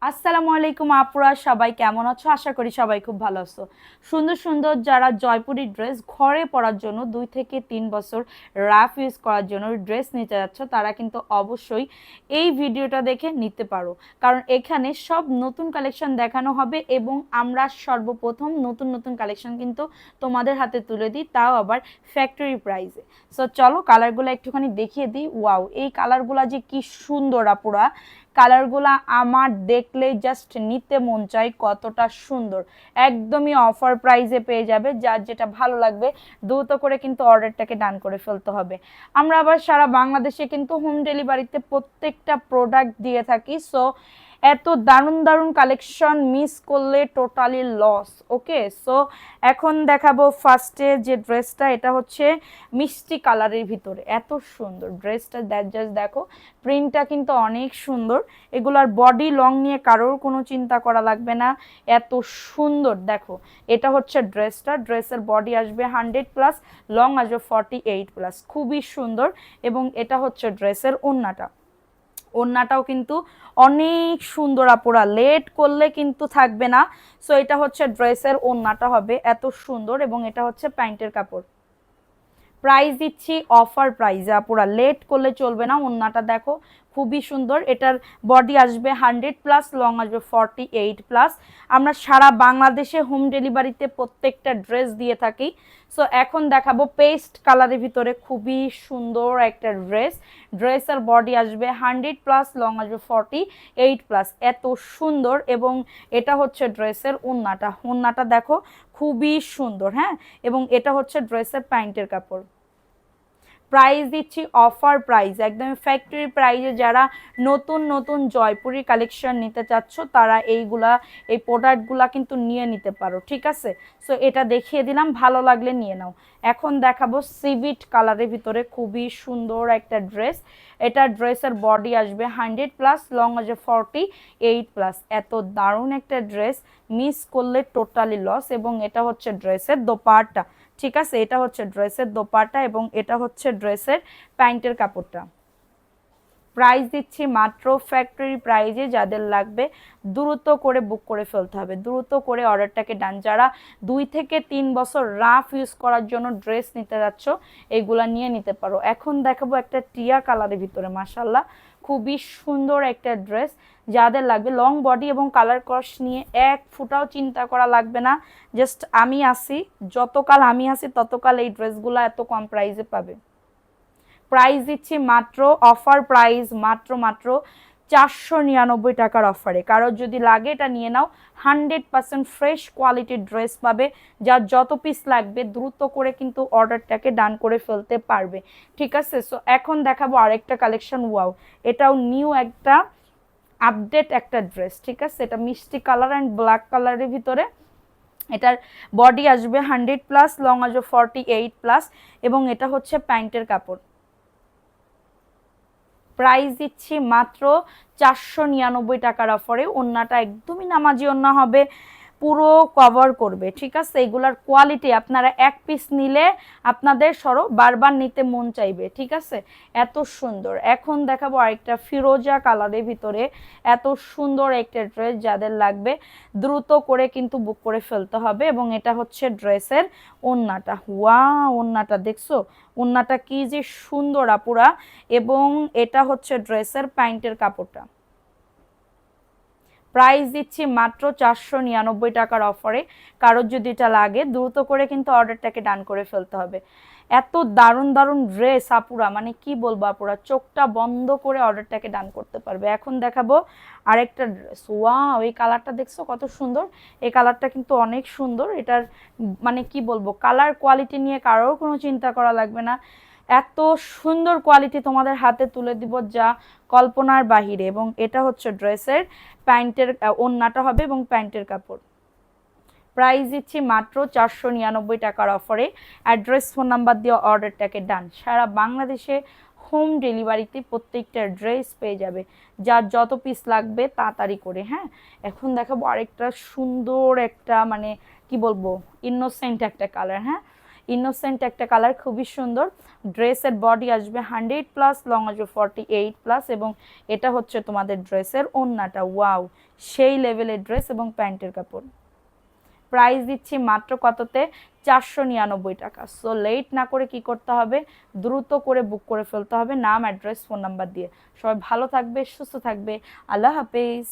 আসসালামু আলাইকুম আপুরা, সবাই কেমন আছো? আশা করি সবাই খুব ভালো আছো। সুন্দর সুন্দর যারা জয়পুরি ড্রেস ঘরে পরার জন্য 2 থেকে 3 বছর রাফ ইউজ করার জন্য ড্রেস নিতে যাচ্ছ, তারা কিন্তু অবশ্যই এই ভিডিওটা দেখে নিতে পারো। কারণ এখানে সব নতুন কালেকশন দেখানো হবে এবং আমরা সর্বপ্রথম নতুন নতুন কালেকশন কিন্তু তোমাদের হাতে তুলে দিই, তাও আবার ফ্যাক্টরি প্রাইসে। সো চলো কালারগুলো একটুখানি দেখিয়ে দিই। ওয়াও, এই কালারগুলো যে কি সুন্দর আপুরা! কালারগুলা আমার দেখলেই জাস্ট নিতে মন চাই, কতটা সুন্দর। একদমই অফার প্রাইসে পেয়ে যাবে, যার যেটা ভালো লাগবে দ্রুত করে কিন্তু অর্ডারটাকে ডান করে ফেলতে হবে। আমরা আবার সারা বাংলাদেশে কিন্তু হোম ডেলিভারিতে প্রত্যেকটা প্রোডাক্ট দিয়ে থাকি। সো এত দারুণ দারুণ কালেকশন মিস করলে টোটালি লস। ওকে, সো এখন দেখাবো ফার্স্টে যে ড্রেসটা, এটা হচ্ছে মিষ্টি কালারের ভিতরে। এত সুন্দর ড্রেসটা, জাস্ট দেখো, প্রিন্টটা কিন্তু অনেক সুন্দর। এগুলার বডি লং নিয়ে কারোর কোনো চিন্তা করা লাগবে না, এত সুন্দর। দেখো, এটা হচ্ছে ড্রেসটা, ড্রেসের বডি আসবে 100+, লং আসবে 48+, খুবই সুন্দর। এবং এটা হচ্ছে ড্রেসের ওড়নাটা, ওড়নাটাও কিন্তু অনেক সুন্দর আপুরা, লেট করলে কিন্তু থাকবে না। সো এটা হচ্ছে ড্রেসের ওড়নাটা হবে এত সুন্দর, এবং এটা হচ্ছে প্যান্টের কাপড়। প্রাইস দিচ্ছি অফার প্রাইসে আপুরা, লেট করলে চলবে না। ওড়নাটা দেখো, খুবই সুন্দর। এটার বডি আসবে 100+, লং আসবে 48+। আমরা সারা বাংলাদেশে হোম ডেলিভারিতে প্রত্যেকটা ড্রেস দিয়ে থাকি। সো এখন দেখাবো পেস্ট কালারের ভিতরে খুবই সুন্দর একটা ড্রেস। ড্রেসের বডি আসবে 100+, লং আসবে 48+, এত সুন্দর। এবং এটা হচ্ছে ড্রেসের ওড়নাটা, ওড়নাটা দেখো খুবই সুন্দর। হ্যাঁ, এবং এটা হচ্ছে ড্রেসের প্যান্টের কাপড়। প্রাইস দিচ্ছি অফার প্রাইস, একদম ফ্যাক্টরি প্রাইসে। যারা নতুন নতুন জয়পুরি কালেকশন নিতে চাচ্ছ, তারা এই প্রোডাক্টগুলা কিন্তু নিয়ে নিতে পারো, ঠিক আছে? সো এটা দেখিয়ে দিলাম, ভালো লাগলে নিয়ে নাও। এখন দেখাবো সিভিট কালারের ভিতরে খুবই সুন্দর একটা ড্রেস। এটা ড্রেসের বডি আসবে 100+, লং আসবে 48+, এত দারুণ একটা ড্রেস, মিস করলে টোটালি লস। এবং এটা হচ্ছে ড্রেসের দোপাট্টা, ঠিক আছে? এটা হচ্ছে ড্রেসের দোপাট্টা এবং এটা হচ্ছে ড্রেসের প্যান্টের কাপড়টা। প্রাইস দিচ্ছি মাত্র ফ্যাক্টরি প্রাইজে। যাদের লাগবে দ্রুত করে বুক করে ফেলতে হবে, দ্রুত করে অর্ডারটাকে ডান। যারা 2 থেকে 3 বছর রাফ ইউজ করার জন্য ড্রেস নিতে যাচ্ছ, এগুলা নিয়ে নিতে পারো। এখন দেখাবো একটা টিয়া কালারের ভিতরে, মাশাল্লাহ খুবই সুন্দর একটা ড্রেস। যাদের লাগবে লং বডি এবং কালার ক্রস নিয়ে এক ফুটাও চিন্তা করা লাগবে না। জাস্ট আমি আসি, যতকাল আমি আসি ততকাল এই ড্রেসগুলো এত কম প্রাইসে পাবে। প্রাইস দিচ্ছি মাত্র অফার প্রাইস, মাত্র মাত্র 499 টাকার অফারে। কারোর যদি লাগে এটা নিয়ে নাও, 100% ফ্রেশ কোয়ালিটির ড্রেস পাবে। যার যত পিস লাগবে দ্রুত করে কিন্তু অর্ডারটাকে ডান করে ফেলতে পারবে, ঠিক আছে? সো এখন দেখাবো আরেকটা কালেকশন। ওয়াও, এটাও নিউ একটা আপডেট একটা ড্রেস, ঠিক আছে? এটা মিষ্টি কালার অ্যান্ড ব্ল্যাক কালারের ভিতরে। এটার বডি আসবে 100+, লং আসবে 48+, এবং এটা হচ্ছে প্যান্টের কাপড়। প্রাইস দিচ্ছি মাত্র 499 টাকার অফারে। ওড়নাটা একদমই নামাজি ওড়না হবে, পুরো কভার করবে, ঠিক আছে? এগুলার কোয়ালিটি আপনারা এক পিস নিলে আপনাদের বারবার নিতে মন চাইবে, ঠিক আছে? এত সুন্দর। এখন দেখাবো আরেকটা ফিরোজা কালারের ভিতরে এত সুন্দর একটা ড্রেস। যাদের লাগবে দ্রুত করে কিন্তু বুক করে ফেলতে হবে। এবং এটা হচ্ছে ড্রেসের ওড়নাটা। ওয়াও, ওড়নাটা দেখছো, ওড়নাটা কি যে সুন্দর আপুরা। এবং এটা হচ্ছে ড্রেসের প্যান্টের কাপড়টা। প্রাইস দিচ্ছি মাত্র 499 টাকার অফারে। কারোর যদি এটা লাগে দ্রুত করে কিন্তু অর্ডারটাকে ডান করে ফেলতে হবে। এত দারুণ দারুণ ড্রেস আপুরা, মানে কি বলবো আপুরা, চোখটা বন্ধ করে অর্ডারটাকে ডান করতে পারবে। এখন দেখাবো আরেকটা ড্রেস। ওয়াও, এই কালারটা দেখছো কত সুন্দর। এই কালারটা কিন্তু অনেক সুন্দর। এটার মানে কি বলবো, কালার কোয়ালিটি নিয়ে কারোর কোনো চিন্তা করা লাগবে না। এত সুন্দর কোয়ালিটি তোমাদের হাতে তুলে দিব যা কল্পনার বাহিরে। এবং এটা হচ্ছে ড্রেসের প্যান্টের ওড়নাটা হবে এবং প্যান্টের কাপড়। প্রাইস দিচ্ছি মাত্র 499 টাকার অফারে। অ্যাড্রেস, ফোন নাম্বার দিয়ে অর্ডারটাকে ডান। সারা বাংলাদেশে হোম ডেলিভারিতে প্রত্যেকটা ড্রেস পেয়ে যাবে, যার যত পিস লাগবে তাড়াতাড়ি করে। হ্যাঁ, এখন দেখাবো আরেকটা সুন্দর একটা, মানে কি বলবো, ইনোসেন্ট একটা কালার। হ্যাঁ, ইনোসেন্ট একটা কালার, খুবই সুন্দর। ড্রেসের বডি আসবে 100+, লং আসবে 48+, এবং এটা হচ্ছে তোমাদের ড্রেসের ওড়নাটা। ওয়াও, সেই লেভেলের ড্রেস এবং প্যান্টের কাপড়। প্রাইস দিচ্ছি মাত্র কততে? 499 টাকা। সো লেট না করে কি করতে হবে, দ্রুত করে বুক করে ফেলতে হবে নাম, অ্যাড্রেস, ফোন নাম্বার দিয়ে। সবাই ভালো থাকবে, সুস্থ থাকবে। আল্লাহ হাফেজ।